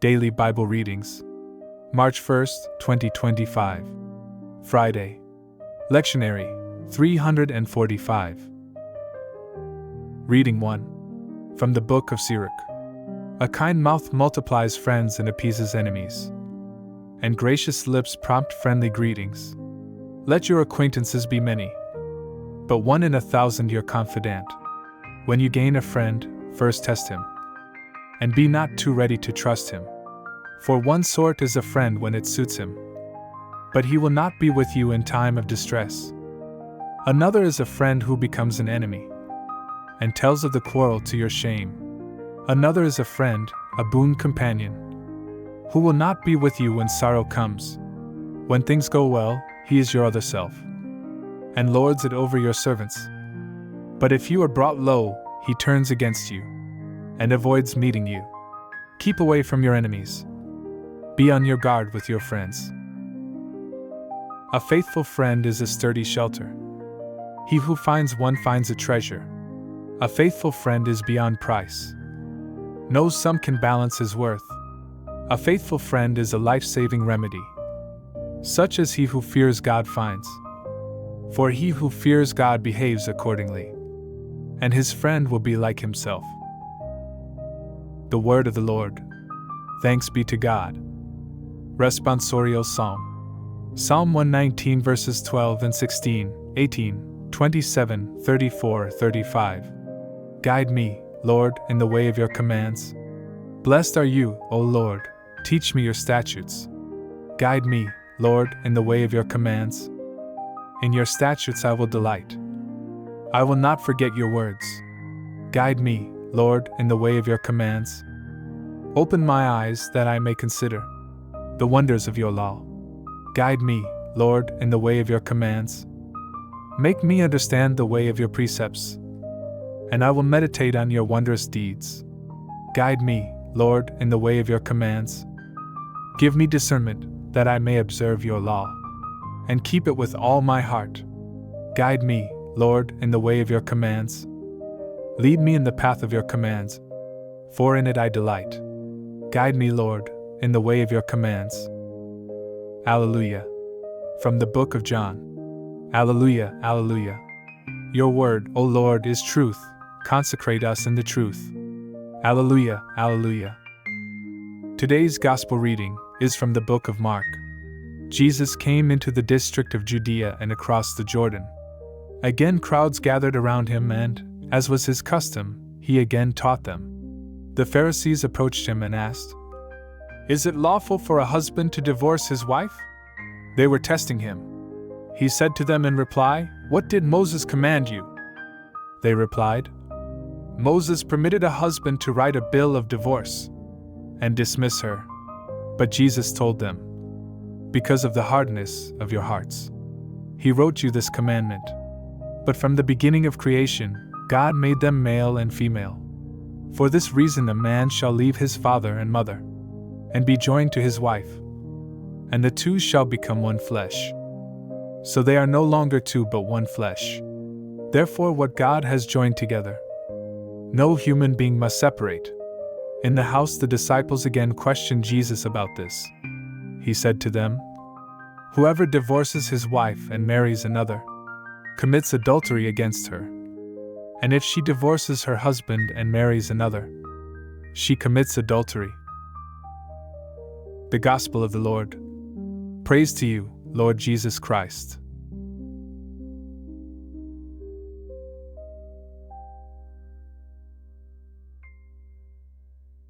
Daily Bible Readings. March 1st, 2025. Friday. Lectionary 345. Reading 1. From the Book of Sirach. A kind mouth multiplies friends and appeases enemies, and gracious lips prompt friendly greetings. Let your acquaintances be many, but one in 1,000 your confidant. When you gain a friend, first test him, and be not too ready to trust him. For one sort is a friend when it suits him, but he will not be with you in time of distress. Another is a friend who becomes an enemy, and tells of the quarrel to your shame. Another is a friend, a boon companion, who will not be with you when sorrow comes. When things go well, he is your other self, and lords it over your servants. But if you are brought low, he turns against you, and avoids meeting you. Keep away from your enemies. Be on your guard with your friends. A faithful friend is a sturdy shelter. He who finds one finds a treasure. A faithful friend is beyond price. No sum can balance his worth. A faithful friend is a life-saving remedy, such as he who fears God finds. For he who fears God behaves accordingly, and his friend will be like himself. The Word of the Lord. Thanks be to God. Responsorio Psalm. Psalm 119 verses 12 and 16, 18, 27, 34, 35. Guide me, Lord, in the way of your commands. Blessed are you, O Lord, teach me your statutes. Guide me, Lord, in the way of your commands. In your statutes I will delight. I will not forget your words. Guide me, Lord, in the way of your commands. Open my eyes that I may consider the wonders of your law. Guide me, Lord, in the way of your commands. Make me understand the way of your precepts, and I will meditate on your wondrous deeds. Guide me, Lord, in the way of your commands. Give me discernment, that I may observe your law, and keep it with all my heart. Guide me, Lord, in the way of your commands. Lead me in the path of your commands, for in it I delight. Guide me, Lord, in the way of your commands. Alleluia. From the Book of John. Alleluia, alleluia. Your word, O Lord, is truth. Consecrate us in the truth. Alleluia, alleluia. Today's Gospel reading is from the book of Mark. Jesus came into the district of Judea and across the Jordan. Again crowds gathered around him and, as was his custom, he again taught them. The Pharisees approached him and asked, "Is it lawful for a husband to divorce his wife?" They were testing him. He said to them in reply, "What did Moses command you?" They replied, "Moses permitted a husband to write a bill of divorce and dismiss her." But Jesus told them, "Because of the hardness of your hearts, he wrote you this commandment. But from the beginning of creation, God made them male and female. For this reason a man shall leave his father and mother, and be joined to his wife, and the two shall become one flesh. So they are no longer two but one flesh. Therefore what God has joined together, no human being must separate." In the house the disciples again questioned Jesus about this. He said to them, "Whoever divorces his wife and marries another commits adultery against her. And if she divorces her husband and marries another, she commits adultery." The Gospel of the Lord. Praise to you, Lord Jesus Christ.